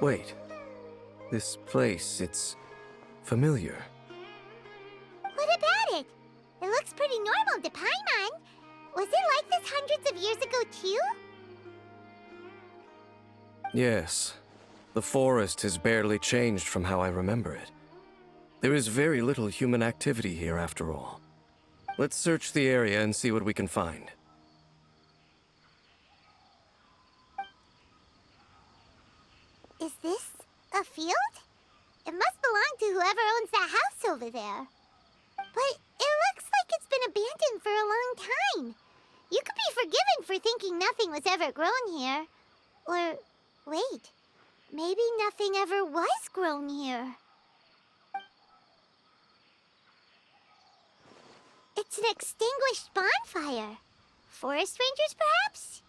Wait. This place, it's familiar. What about it? It looks pretty normal to Paimon. Was it like this hundreds of years ago, too? Yes. The forest has barely changed from how I remember it. There is very little human activity here, after all. Let's search the area and see what we can find. Is this a field? It must belong to whoever owns that house over there. But it looks like it's been abandoned for a long time. You could be forgiven for thinking nothing was ever grown here. Or, wait, maybe nothing ever was grown here. It's an extinguished bonfire. Forest rangers, perhaps?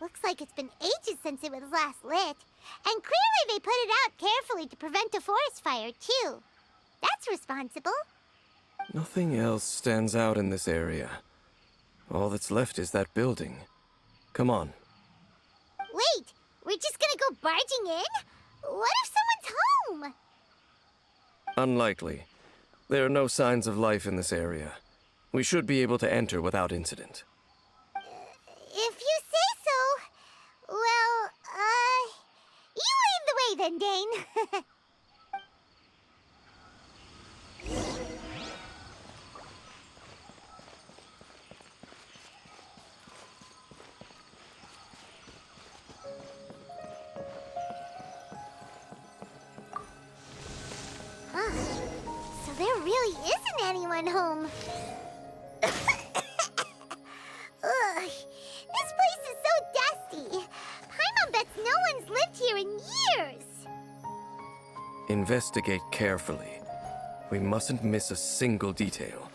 Looks like it's been ages since it was last lit. And clearly they put it out carefully to prevent a forest fire, too. That's responsible. Nothing else stands out in this area. All that's left is that building. Come on. Wait, we're just gonna go barging in? What if someone's home? Unlikely. There are no signs of life in this area. We should be able to enter without incident. If you say so. Well, you lead the way then, Dane. Huh. So there really isn't anyone home. Ugh, this place is so dusty. Paimon bets no one's lived here in years. Investigate carefully. We mustn't miss a single detail.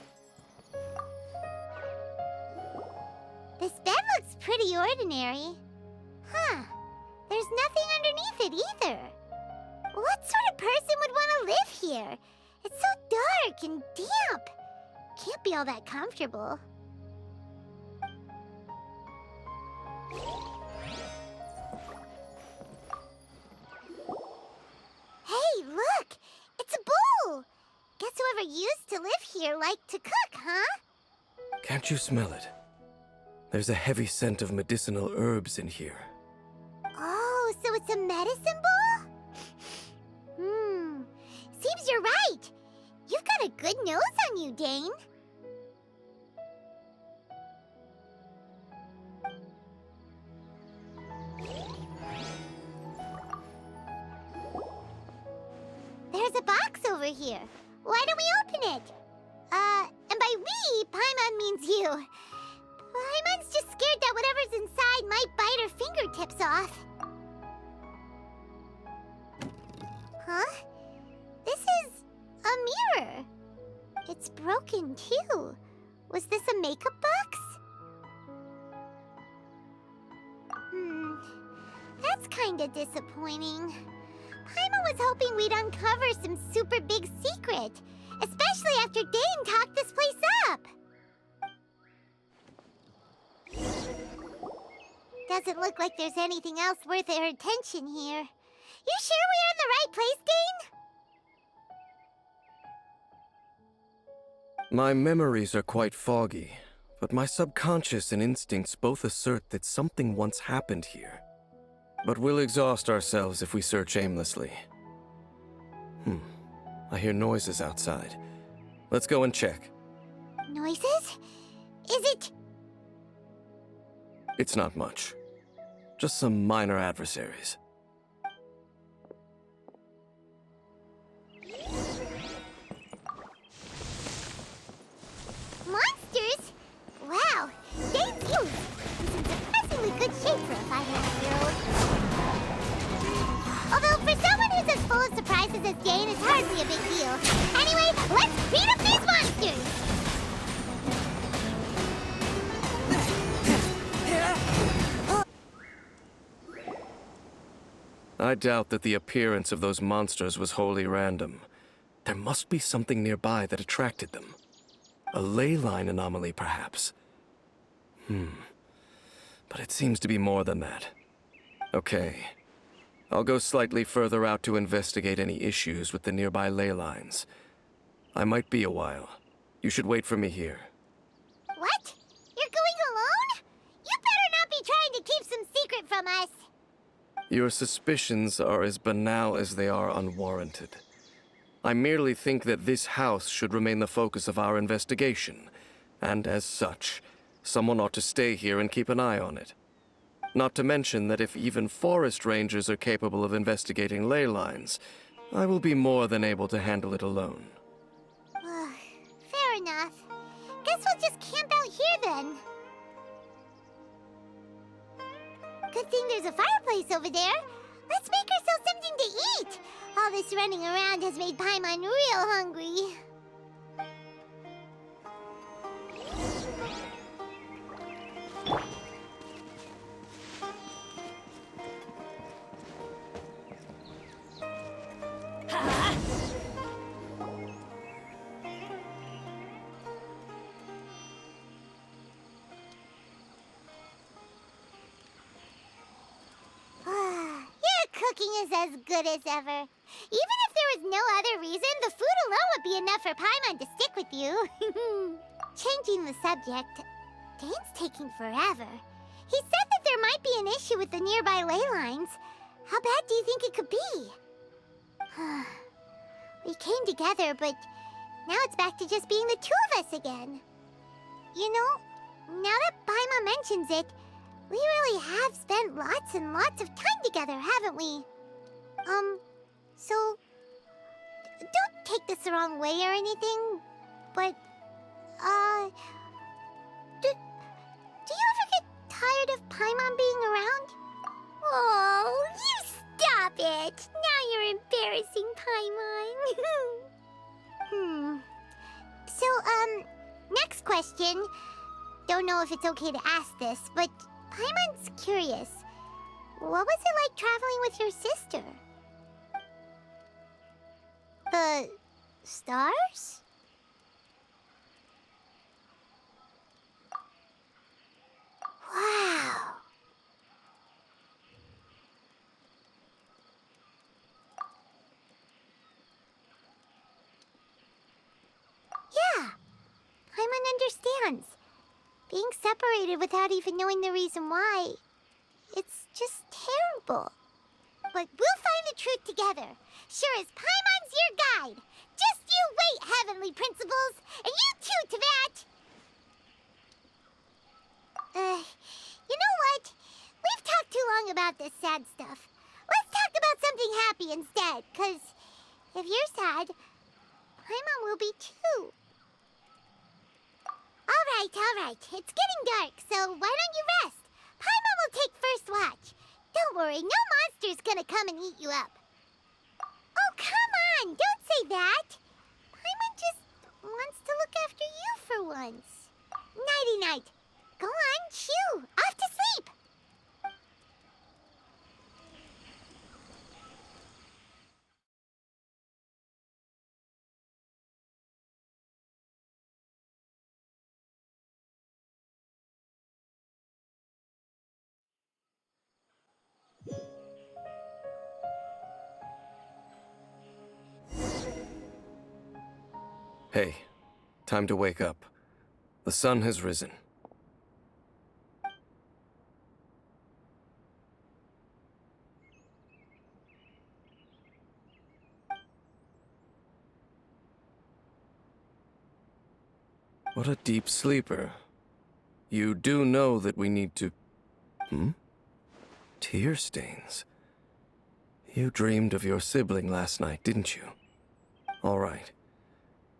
This bed looks pretty ordinary. Huh. There's nothing underneath it either. What sort of person would want to live here? It's so dark and damp. Can't be all that comfortable. Hey, look! It's a bowl! Guess whoever used to live here liked to cook, huh? Can't you smell it? There's a heavy scent of medicinal herbs in here. Oh, so it's a medicine bowl? Seems you're right. You've got a good nose on you, Dane. There's a box over here. Why don't we open it? And by we, Paimon means you. Paimon's just scared that whatever's inside might bite her fingertips off. Huh? This is a mirror. It's broken, too. Was this a makeup box? That's kinda disappointing. Paimon was hoping we'd uncover some super big secret, especially after Dane talked this place up. Doesn't look like there's anything else worth our attention here. You sure we're in the right place, Dane? My memories are quite foggy, but my subconscious and instincts both assert that something once happened here. But we'll exhaust ourselves if we search aimlessly. I hear noises outside. Let's go and check. Noises? Is it... It's not much. Just some minor adversaries. Monsters? Wow, Dane's youth. He's in surprisingly good shape for a 500-year-old. Although for someone who's as full of surprises as Dane, it's hardly a big deal. Anyway, let's beat up these monsters! I doubt that the appearance of those monsters was wholly random. There must be something nearby that attracted them. A ley line anomaly, perhaps. But it seems to be more than that. Okay. I'll go slightly further out to investigate any issues with the nearby ley lines. I might be a while. You should wait for me here. What? You're going alone? You better not be trying to keep some secret from us. Your suspicions are as banal as they are unwarranted. I merely think that this house should remain the focus of our investigation, and as such, someone ought to stay here and keep an eye on it. Not to mention that if even forest rangers are capable of investigating ley lines, I will be more than able to handle it alone. Fair enough. Guess we'll just camp out here then. Good thing there's a fireplace over there. Let's make ourselves something to eat. All this running around has made Paimon real hungry. Your cooking is as good as ever. Even if there was no other reason, the food alone would be enough for Paimon to stick with you. Changing the subject, Dane's taking forever. He said that there might be an issue with the nearby ley lines. How bad do you think it could be? We came together, but now it's back to just being the two of us again. You know, now that Paimon mentions it, we really have spent lots and lots of time together, haven't we? So, don't take this the wrong way or anything, but, do you ever get tired of Paimon being around? Oh, you stop it! Now you're embarrassing Paimon. So, next question. Don't know if it's okay to ask this, but Paimon's curious. What was it like traveling with your sister? The stars? Wow. Yeah, Paimon understands. Being separated without even knowing the reason why, it's just terrible. But we'll find the truth together. Sure as Paimon's your guide. Just you wait, Heavenly Principles, and you too, Teyvat. You know what? We've talked too long about this sad stuff. Let's talk about something happy instead, 'cause if you're sad, Paimon will be too. All right. It's getting dark, so why don't you rest? Paimon will take first watch. Don't worry, no monster's gonna come and eat you up. Oh, come on! Don't say that! Paimon just wants to look after you for once. Nighty-night. Go on, shoo! Off to sleep! Hey, time to wake up. The sun has risen. What a deep sleeper. You do know that we need to... Tear stains. You dreamed of your sibling last night, didn't you? All right.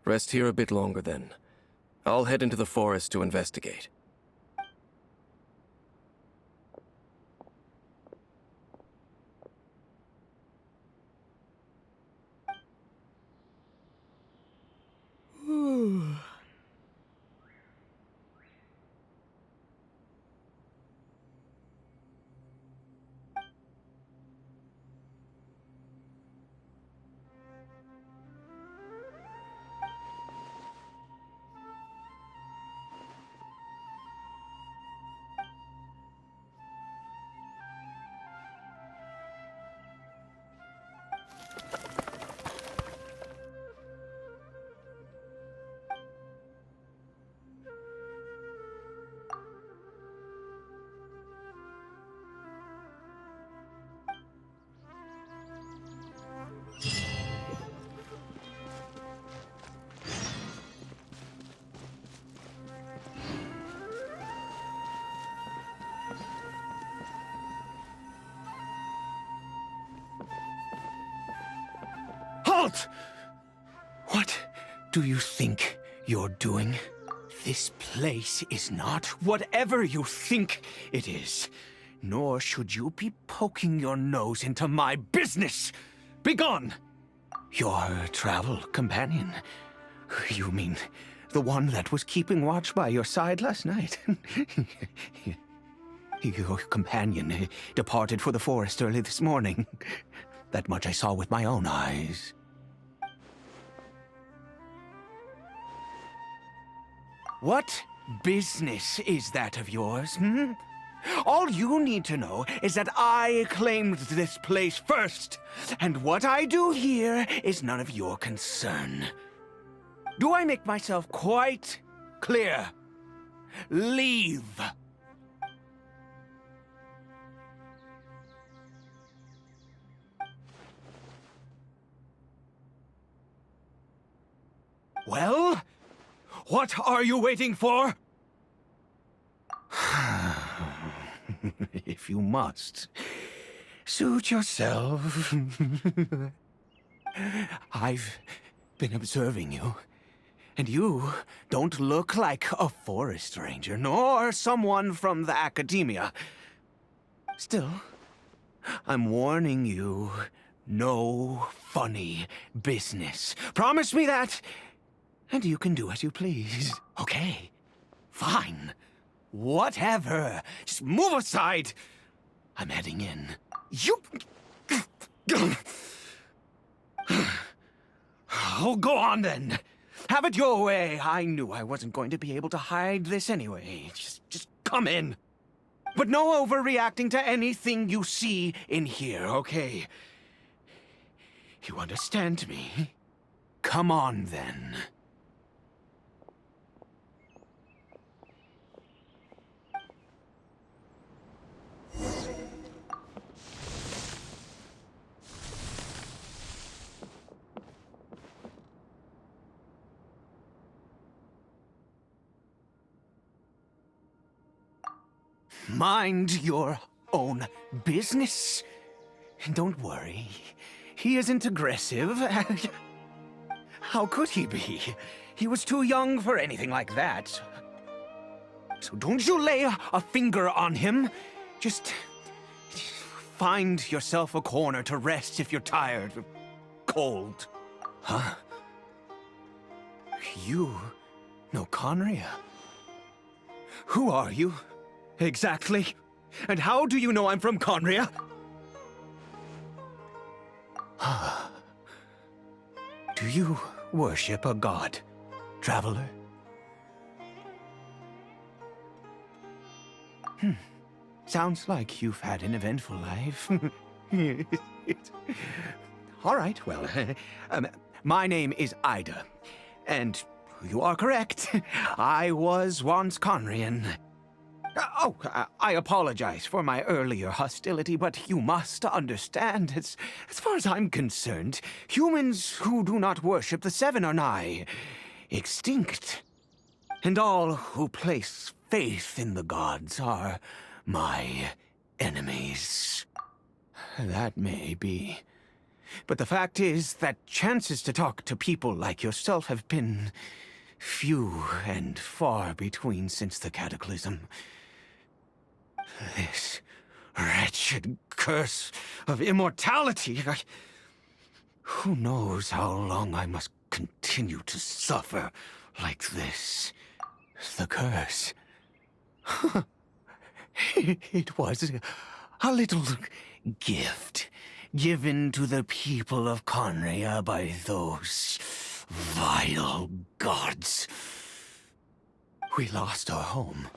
Rest here a bit longer then. I'll head into the forest to investigate. Geralt! What do you think you're doing? This place is not whatever you think it is. Nor should you be poking your nose into my business. Begone! Your travel companion. You mean the one that was keeping watch by your side last night? Your companion departed for the forest early this morning. That much I saw with my own eyes. What business is that of yours, hmm? All you need to know is that I claimed this place first, and what I do here is none of your concern. Do I make myself quite clear? Leave. Well, what are you waiting for? If you must, suit yourself. I've been observing you, and you don't look like a forest ranger, nor someone from the academia. Still, I'm warning you, no funny business. Promise me that, and you can do as you please. Okay, fine. Whatever. Just move aside. I'm heading in. You... Oh, go on then. Have it your way. I knew I wasn't going to be able to hide this anyway. Just come in. But no overreacting to anything you see in here, okay? You understand me? Come on then. Mind your own business. Don't worry. He isn't aggressive. How could he be? He was too young for anything like that. So don't you lay a finger on him. Just find yourself a corner to rest if you're tired or cold. Huh? You know Conria? Who are you? Exactly. And how do you know I'm from Conria? Do you worship a god, traveler? Sounds like you've had an eventful life. All right, well, my name is Ida, and you are correct. I was once Conrian. I apologize for my earlier hostility, but you must understand, as far as I'm concerned, humans who do not worship the Seven are nigh extinct. And all who place faith in the gods are my enemies. That may be. But the fact is that chances to talk to people like yourself have been few and far between since the Cataclysm. This wretched curse of immortality. Who knows how long I must continue to suffer like this? The curse. It was a little gift given to the people of Conria by those vile gods. We lost our home.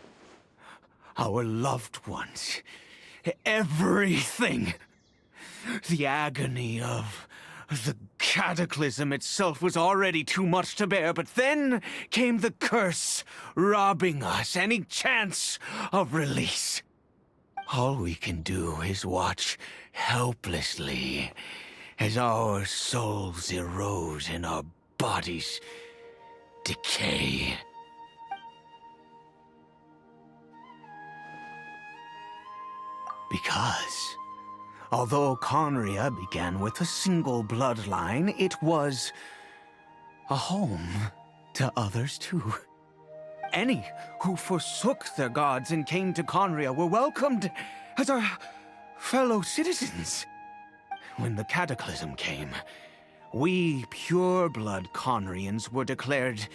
Our loved ones. Everything. The agony of the cataclysm itself was already too much to bear, but then came the curse, robbing us any chance of release. All we can do is watch helplessly as our souls erode and our bodies decay. Because Although Conria began with a single bloodline, it was a home to others too. Any who forsook their gods and came to Conria were welcomed as our fellow citizens. When the cataclysm came, we pure-blood Conrians were declared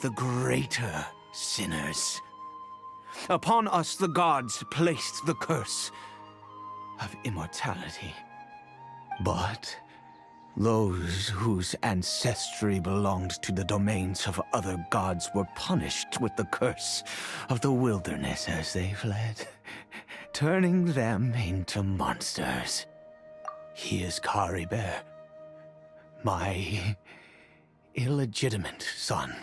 the greater sinners. Upon us the gods placed the curse of immortality. But those whose ancestry belonged to the domains of other gods were punished with the curse of the wilderness as they fled, turning them into monsters. He is Caribert, my illegitimate son.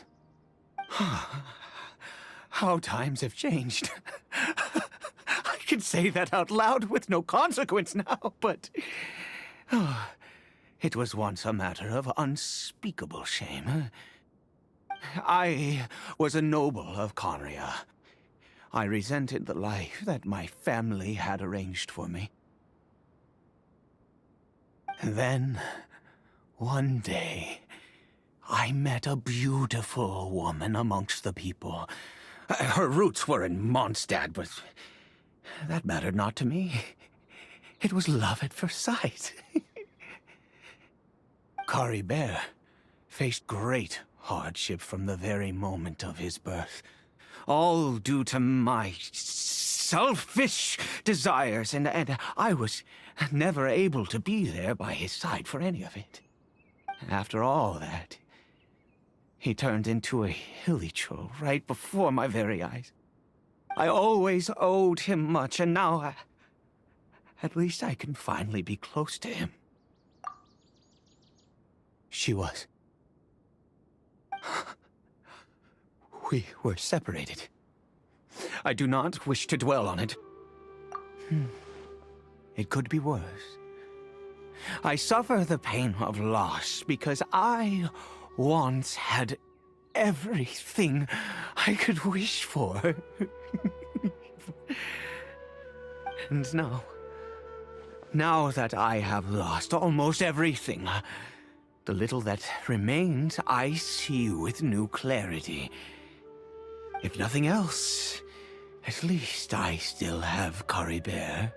How times have changed. I can say that out loud with no consequence now, but it was once a matter of unspeakable shame. I was a noble of Conria. I resented the life that my family had arranged for me. Then, one day, I met a beautiful woman amongst the people. Her roots were in Mondstadt, but that mattered not to me. It was love at first sight. Caribert faced great hardship from the very moment of his birth, all due to my selfish desires, and I was never able to be there by his side for any of it. After all that, he turned into a hilichurl right before my very eyes. I always owed him much, and now at least I can finally be close to him. She was. We were separated. I do not wish to dwell on it. It could be worse. I suffer the pain of loss because I once had everything I could wish for. And now that I have lost almost everything, the little that remains I see with new clarity. If nothing else, at least I still have Caribert.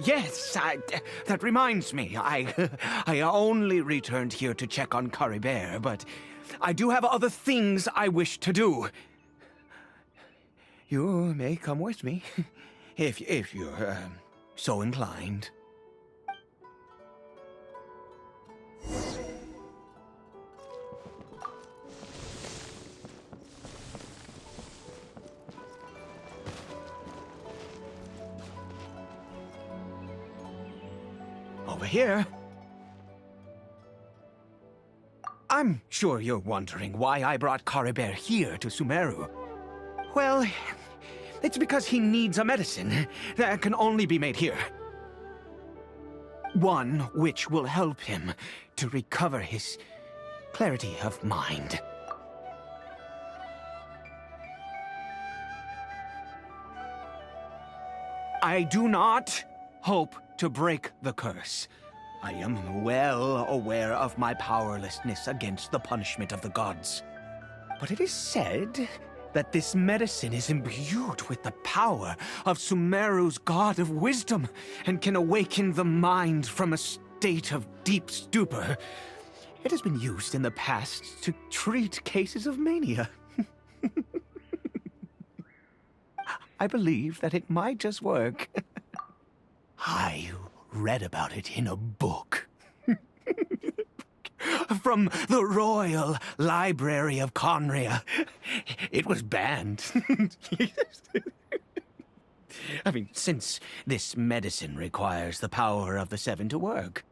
Yes, that reminds me. I only returned here to check on Caribert, but I do have other things I wish to do. You may come with me, if you're so inclined. Over here. I'm sure you're wondering why I brought Caribert here to Sumeru. Well, it's because he needs a medicine that can only be made here. One which will help him to recover his clarity of mind. I do not hope to break the curse. I am well aware of my powerlessness against the punishment of the gods. But it is said that this medicine is imbued with the power of Sumeru's god of wisdom and can awaken the mind from a state of deep stupor. It has been used in the past to treat cases of mania. I believe that it might just work. I read about it in a book. From the Royal Library of Conria. It was banned. I mean, since this medicine requires the power of the Seven to work.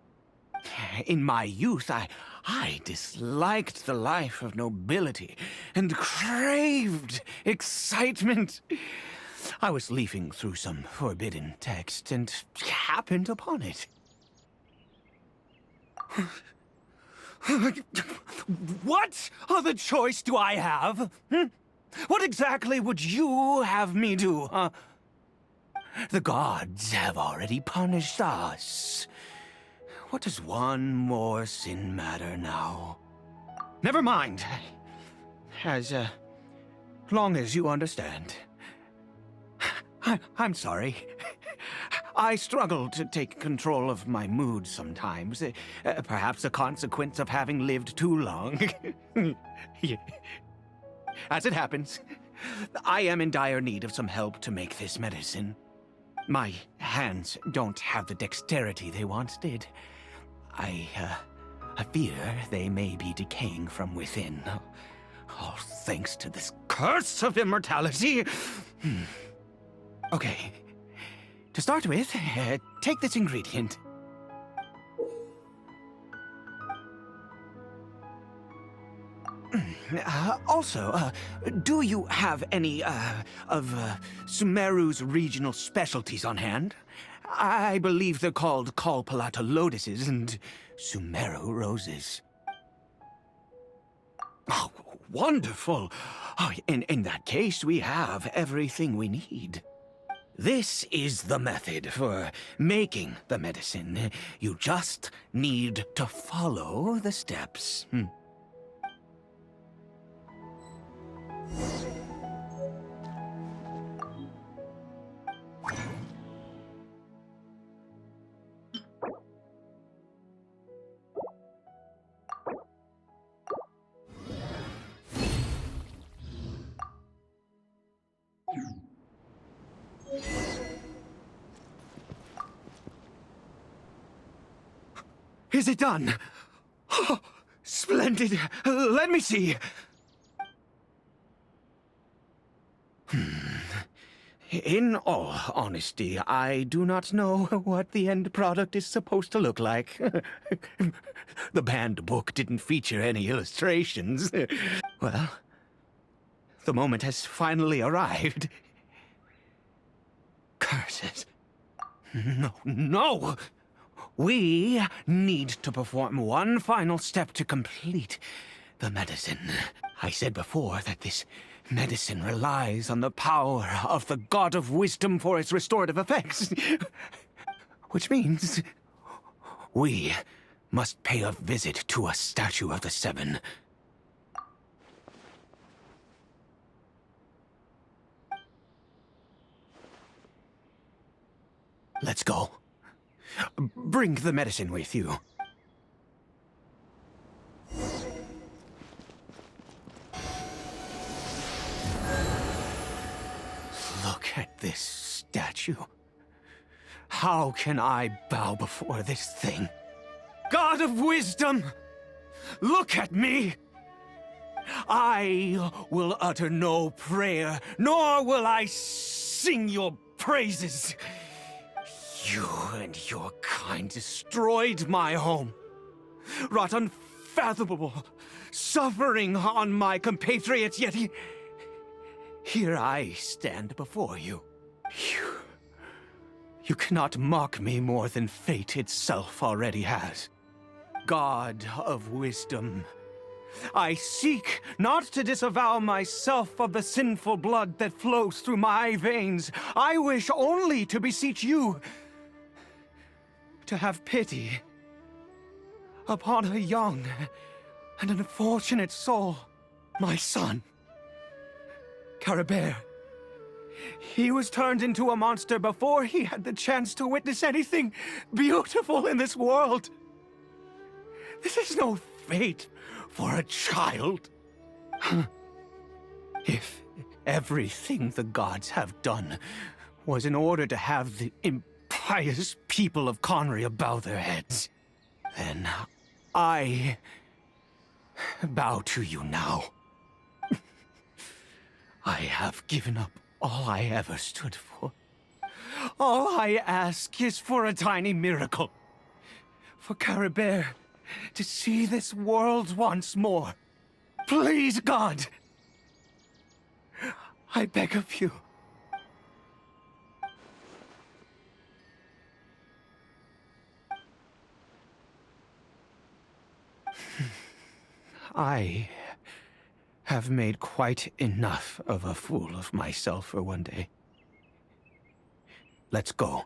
In my youth, I disliked the life of nobility and craved excitement. I was leafing through some forbidden text and happened upon it. What other choice do I have? What exactly would you have me do, huh? The gods have already punished us. What does one more sin matter now? Never mind. As long as you understand. I'm sorry. I struggle to take control of my mood sometimes. Perhaps a consequence of having lived too long. As it happens, I am in dire need of some help to make this medicine. My hands don't have the dexterity they once did. I fear they may be decaying from within. All thanks to this curse of immortality. Okay. To start with, take this ingredient. Also, do you have any, of Sumeru's regional specialties on hand? I believe they're called Kalpalata lotuses and Sumeru roses. Oh, wonderful! Oh, in that case, we have everything we need. This is the method for making the medicine. You just need to follow the steps. Is it done? Oh, splendid. Let me see. In all honesty, I do not know what the end product is supposed to look like. The banned book didn't feature any illustrations. Well, the moment has finally arrived. Curses. No! We need to perform one final step to complete the medicine. I said before that this medicine relies on the power of the God of Wisdom for its restorative effects. Which means we must pay a visit to a statue of the Seven. Let's go. Bring the medicine with you. Look at this statue. How can I bow before this thing? God of Wisdom! Look at me! I will utter no prayer, nor will I sing your praises. You and your kind destroyed my home, wrought unfathomable suffering on my compatriots, yet here I stand before you. You cannot mock me more than fate itself already has. God of Wisdom, I seek not to disavow myself of the sinful blood that flows through my veins. I wish only to beseech you to have pity upon a young and unfortunate soul, my son, Caribert. He was turned into a monster before he had the chance to witness anything beautiful in this world. This is no fate for a child. If everything the gods have done was in order to have the impious people of Conria bow their heads, then I bow to you now. I have given up all I ever stood for. All I ask is for a tiny miracle. For Caribert to see this world once more. Please, God! I beg of you. I have made quite enough of a fool of myself for one day. Let's go.